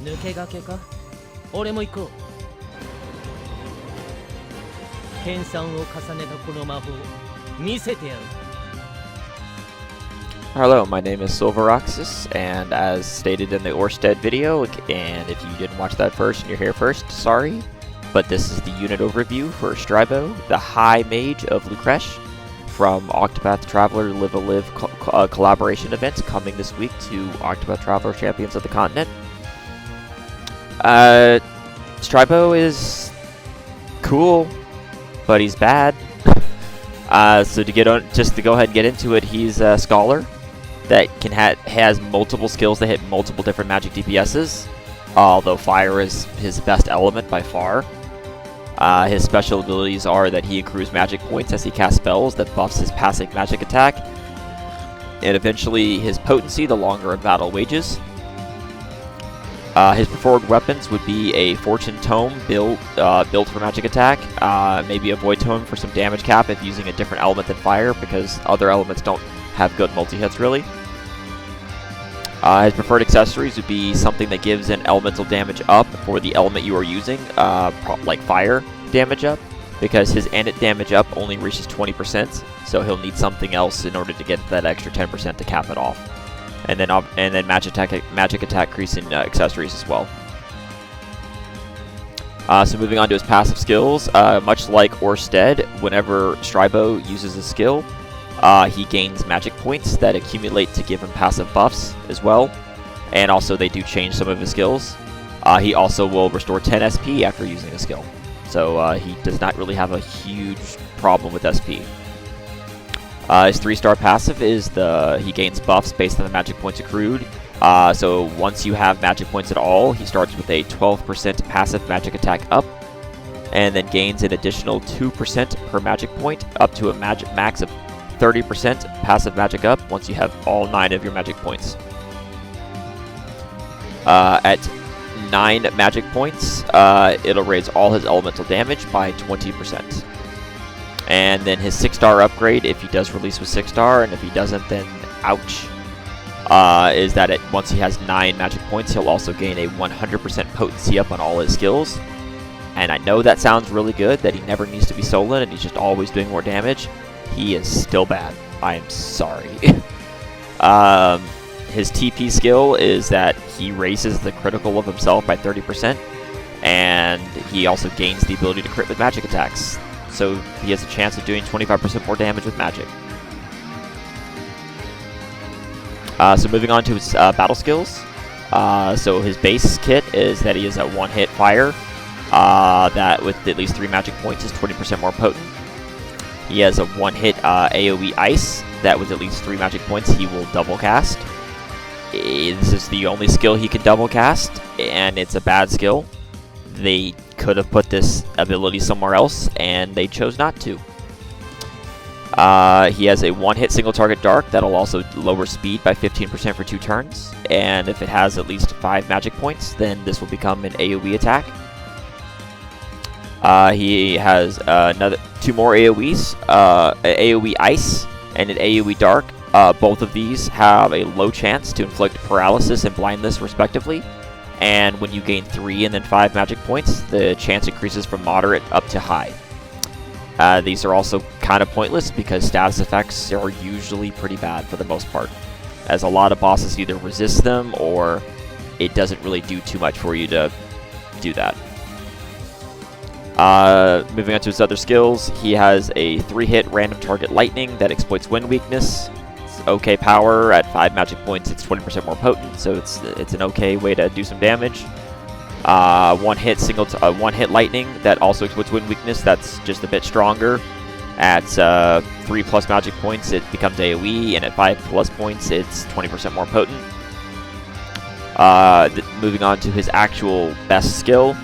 抜け駆けか俺も行こう研鑽を重ねたこの魔法見せてやる Hello, my name is Silveroxis, and as stated in the Orsted video, and if you didn't watch that first and you're here first, sorry, but this is the unit overview for Streibough, the High Mage of Lucresh, from Octopath Traveler Live a Live collaboration event coming this week to Octopath Traveler Champions of the Continent. Streibough is cool, but he's bad. So to go ahead and get into it, he's a scholar that has multiple skills that hit multiple different magic DPSs, although fire is his best element by far. His special abilities are that he accrues magic points as he casts spells that buffs his passive magic attack, and eventually his potency the longer a battle wages. His preferred weapons would be a Fortune Tome built for magic attack, maybe a Void Tome for some damage cap if using a different element than fire, because other elements don't have good multi-hits really. His preferred accessories would be something that gives an elemental damage up for the element you are using, like fire damage up, because his init damage up only reaches 20%, so he'll need something else in order to get that extra 10% to cap it off. And then magic attack increasing accessories as well. So moving on to his passive skills, much like Orsted, whenever Streibough uses a skill, he gains magic points that accumulate to give him passive buffs as well, and also they do change some of his skills. He also will restore 10 SP after using a skill, so he does not really have a huge problem with SP. His 3-star passive is he gains buffs based on the magic points accrued. So once you have magic points at all, he starts with a 12% passive magic attack up, and then gains an additional 2% per magic point, up to a max of 30% passive magic up once you have all 9 of your magic points. At 9 magic points, it'll raise all his elemental damage by 20%. And then his 6-star upgrade, if he does release with 6-star, and if he doesn't, then ouch, is that once he has 9 magic points, he'll also gain a 100% potency up on all his skills. And I know that sounds really good, that he never needs to be stolen and he's just always doing more damage. He is still bad. I am sorry. His TP skill is that he raises the critical of himself by 30%, and he also gains the ability to crit with magic attacks. So he has a chance of doing 25% more damage with magic. So moving on to his battle skills. So his base kit is that he is a 1-hit fire, that with at least 3 magic points is 20% more potent. He has a 1-hit AoE ice, that with at least 3 magic points he will double cast. This is the only skill he can double cast, and it's a bad skill. They could have put this ability somewhere else, and they chose not to. He has a 1-hit single target dark that'll also lower speed by 15% for 2 turns, and if it has at least 5 magic points, then this will become an AoE attack. He has 2 more AoEs, AoE Ice and an AoE Dark. Both of these have a low chance to inflict paralysis and blindness respectively, and when you gain 3 and then 5 magic points, the chance increases from moderate up to high. These are also kind of pointless because status effects are usually pretty bad for the most part, as a lot of bosses either resist them or it doesn't really do too much for you to do that. Moving on to his other skills, he has a 3-hit random target lightning that exploits wind weakness. It's okay power. At 5 magic points, it's 20% more potent, so it's an okay way to do some damage. 1-hit lightning that also exploits wind weakness. That's just a bit stronger. At 3+ magic points, it becomes AoE, and at 5+ points, it's 20% more potent. Moving on to his actual best skill.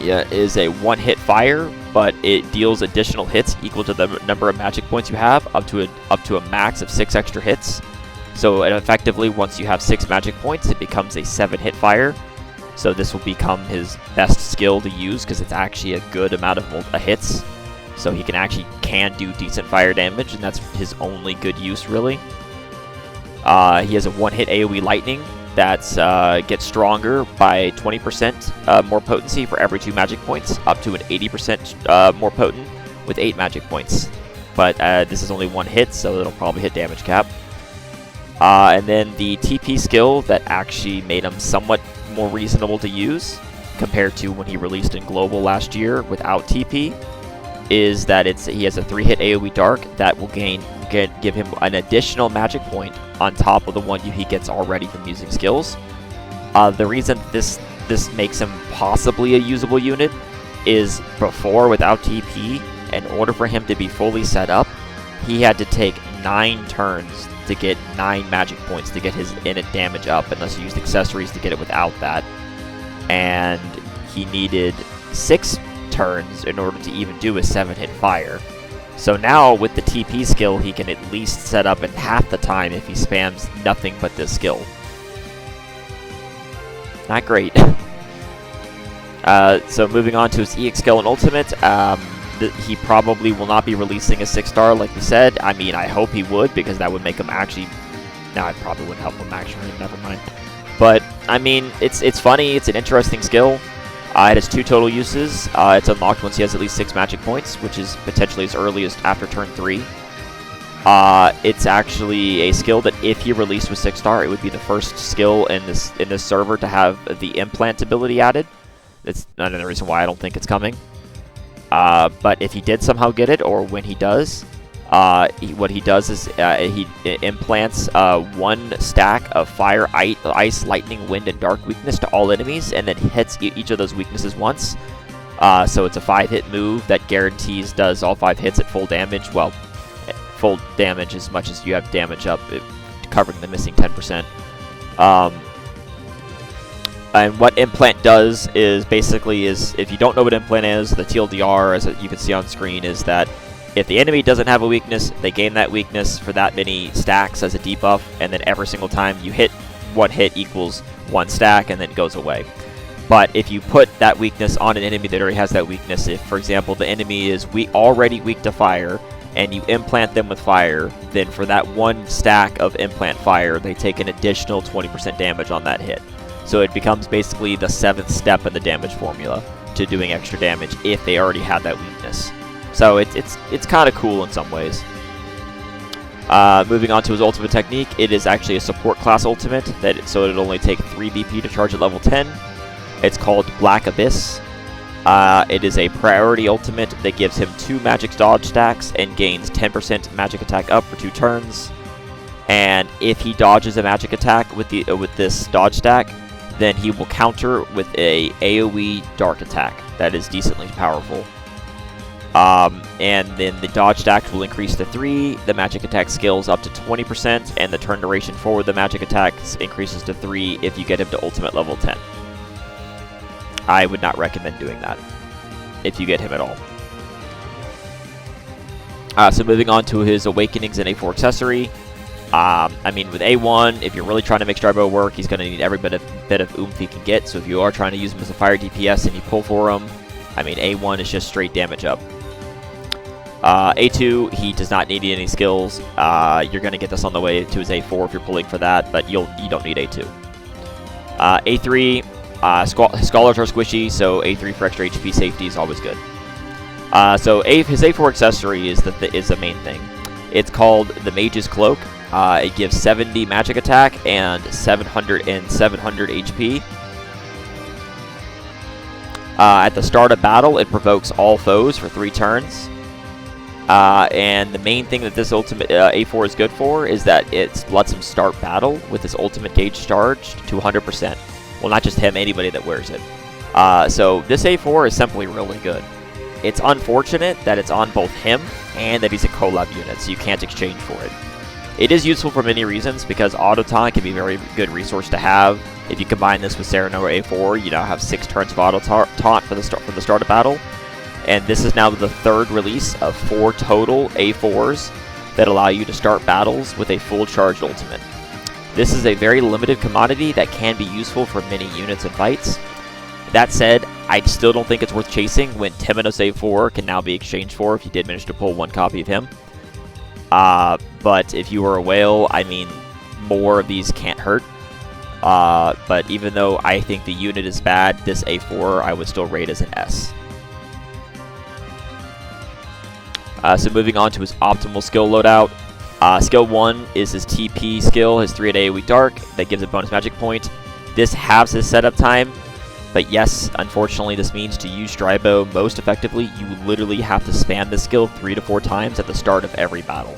Is a 1-hit fire, but it deals additional hits equal to the number of magic points you have, up to a max of 6 extra hits. So effectively, once you have 6 magic points, it becomes a 7-hit fire. So this will become his best skill to use because it's actually a good amount of hits. So he can do decent fire damage, and that's his only good use really. He has a 1-hit AoE lightning that gets stronger by 20% more potency for every 2 magic points, up to an 80% more potent with 8 magic points. But this is only 1 hit, so it'll probably hit damage cap. And then the TP skill that actually made him somewhat more reasonable to use compared to when he released in Global last year without TP is that he has a 3-hit AoE Dark that will give him an additional magic point on top of the one he gets already from using skills. The reason this makes him possibly a usable unit is before, without TP, in order for him to be fully set up, he had to take 9 turns to get 9 magic points to get his init damage up, unless he used accessories to get it without that. And he needed 6 turns in order to even do a 7-hit fire. So now with the TP skill, he can at least set up in half the time if he spams nothing but this skill. Not great. So moving on to his EX skill and ultimate, he probably will not be releasing a 6-star like we said. I mean, I hope he would, because that would make him actually... No, I probably wouldn't help him actually, never mind. But, I mean, it's funny, it's an interesting skill. It has 2 total uses. It's unlocked once he has at least 6 magic points, which is potentially as early as after turn 3. It's actually a skill that if he released with 6-star, it would be the first skill in this server to have the implant ability added. That's another reason why I don't think it's coming. But if he did somehow get it, or when he does, what he does is he implants 1 stack of fire, ice, lightning, wind, and dark weakness to all enemies, and then hits each of those weaknesses once. So it's a 5-hit move that guarantees does all 5 hits at full damage. Well, full damage as much as you have damage up, covering the missing 10%. And what implant does is basically if you don't know what implant is, the TLDR, as you can see on screen, is that if the enemy doesn't have a weakness, they gain that weakness for that many stacks as a debuff, and then every single time you hit, 1 hit equals 1 stack, and then it goes away. But if you put that weakness on an enemy that already has that weakness, if, for example, the enemy is already weak to fire, and you implant them with fire, then for that 1 stack of implant fire, they take an additional 20% damage on that hit. So it becomes basically the 7th step in the damage formula to doing extra damage if they already had that weakness. So it's kind of cool in some ways. Moving on to his ultimate technique, it is actually a support class ultimate, so it'll only take 3 BP to charge at level 10. It's called Black Abyss. It is a priority ultimate that gives him 2 magic dodge stacks and gains 10% magic attack up for 2 turns. And if he dodges a magic attack with this dodge stack, then he will counter with a AoE dark attack that is decently powerful. And then the dodge stacks will increase to 3, the magic attack skills up to 20%, and the turn duration for the magic attacks increases to 3 if you get him to ultimate level 10. I would not recommend doing that if you get him at all. So moving on to his Awakenings and A4 accessory. I mean, with A1, if you're really trying to make Streibough work, he's going to need every bit of oomph he can get. So if you are trying to use him as a fire DPS and you pull for him, I mean, A1 is just straight damage up. A2, he does not need any skills. You're going to get this on the way to his A4 if you're pulling for that, but you don't need A2. A3, Scholars are squishy, so A3 for extra HP safety is always good. So his A4 accessory is the main thing. It's called the Mage's Cloak. It gives 70 magic attack and 700 HP. At the start of battle, it provokes all foes for 3 turns. And the main thing that this ultimate A4 is good for is that it lets him start battle with his ultimate gauge charged to 100%. Well, not just him, anybody that wears it. So this A4 is simply really good. It's unfortunate that it's on both him and that he's a collab unit, so you can't exchange for it. It is useful for many reasons, because auto taunt can be a very good resource to have. If you combine this with Serenora A4, you now have 6 turns of auto taunt for the start of battle. And this is now the 3rd release of 4 total A4s that allow you to start battles with a full charged ultimate. This is a very limited commodity that can be useful for many units and fights. That said, I still don't think it's worth chasing when Temenos A4 can now be exchanged for if you did manage to pull 1 copy of him. But if you were a whale, I mean, more of these can't hurt. But even though I think the unit is bad, this A4 I would still rate as an S. So moving on to his optimal skill loadout. Skill 1 is his TP skill, his 3-hit AoE Dark, that gives a bonus magic point. This halves his setup time, but yes, unfortunately this means to use Streibough most effectively, you literally have to spam this skill 3 to 4 times at the start of every battle.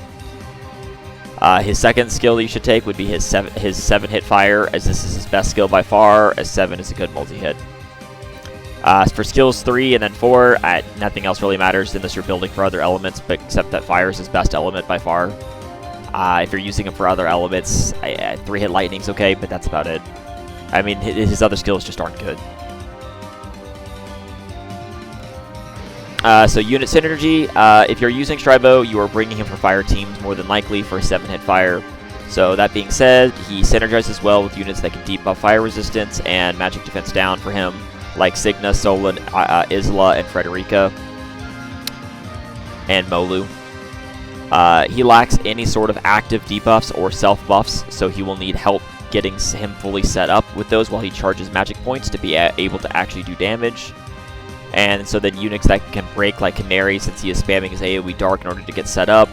His second skill that you should take would be his 7-hit fire, as this is his best skill by far, as 7 is a good multi-hit. For skills 3 and then 4, nothing else really matters unless you're building for other elements, but except that fire is his best element by far. If you're using him for other elements, 3-hit lightning's okay, but that's about it. I mean, his other skills just aren't good. So unit synergy, if you're using Streibough, you are bringing him for fire teams more than likely for 7-hit fire. So that being said, he synergizes well with units that can debuff fire resistance and magic defense down for him, like Signa, Solon, Isla, and Frederica, and Molu. He lacks any sort of active debuffs or self-buffs, so he will need help getting him fully set up with those while he charges magic points to be able to actually do damage. And so then units that can break, like Canary, since he is spamming his AoE Dark in order to get set up,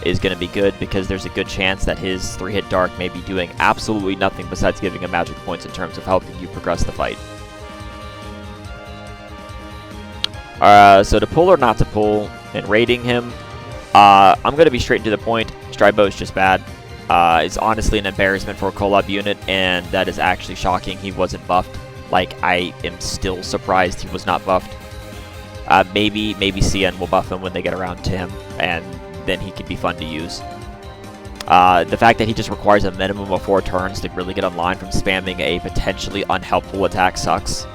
is going to be good because there's a good chance that his 3-hit Dark may be doing absolutely nothing besides giving him magic points in terms of helping you progress the fight. So to pull or not to pull, and rating him, I'm going to be straight and to the point. Streibough is just bad. It's honestly an embarrassment for a collab unit, and that is actually shocking he wasn't buffed. Like, I am still surprised he was not buffed. Maybe CN will buff him when they get around to him, and then he could be fun to use. The fact that he just requires a minimum of 4 turns to really get online from spamming a potentially unhelpful attack sucks.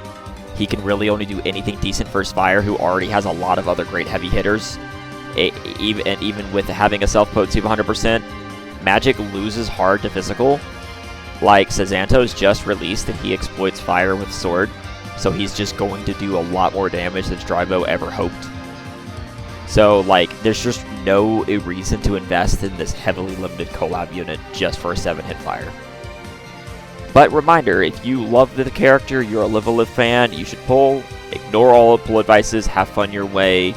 He can really only do anything decent for his fire, who already has a lot of other great heavy hitters. Even with having a self-potency of 100%, magic loses hard to physical. Like, Sazanto's just released and he exploits fire with sword, so he's just going to do a lot more damage than Streibough ever hoped. So, like, there's just no reason to invest in this heavily limited collab unit just for a 7-hit fire. But reminder, if you love the character, you're a Live a Live fan, you should pull, ignore all pull advices, have fun your way,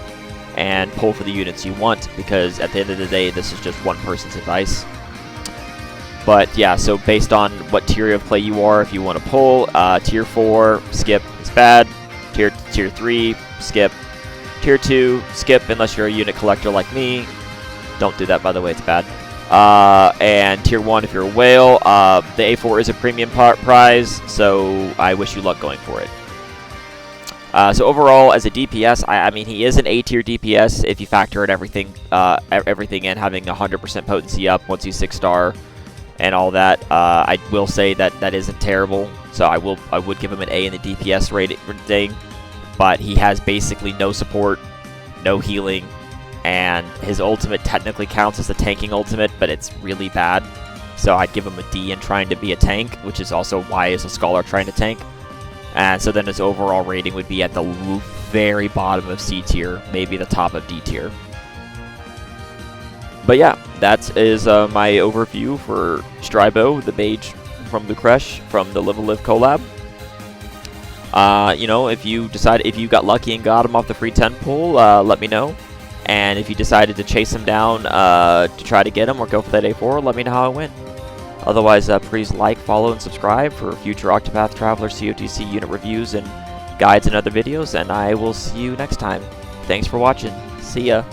and pull for the units you want, because at the end of the day, this is just one person's advice. But yeah, so based on what tier of play you are, if you want to pull, tier 4, skip, it's bad. Tier 3, skip. Tier 2, skip unless you're a unit collector like me. Don't do that, by the way, it's bad. And tier 1, if you're a whale, the A4 is a premium prize, so I wish you luck going for it. So overall, as a DPS, I mean, he is an A tier DPS if you factor in everything in, having 100% potency up once he's 6-star. And all that. I will say that isn't terrible, so I would give him an A in the DPS rating, but he has basically no support, no healing, and his ultimate technically counts as a tanking ultimate, but it's really bad. So I'd give him a D in trying to be a tank, which is also why is a scholar trying to tank. And so then his overall rating would be at the very bottom of C tier, maybe the top of D tier. But yeah, that is my overview for Streibough, the mage from Lucresh, from the Live a Live collab. You know, if you got lucky and got him off the free 10 pull, let me know. And if you decided to chase him down to try to get him or go for that A4, let me know how it went. Otherwise, please like, follow, and subscribe for future Octopath Traveler COTC unit reviews and guides and other videos, and I will see you next time. Thanks for watching. See ya.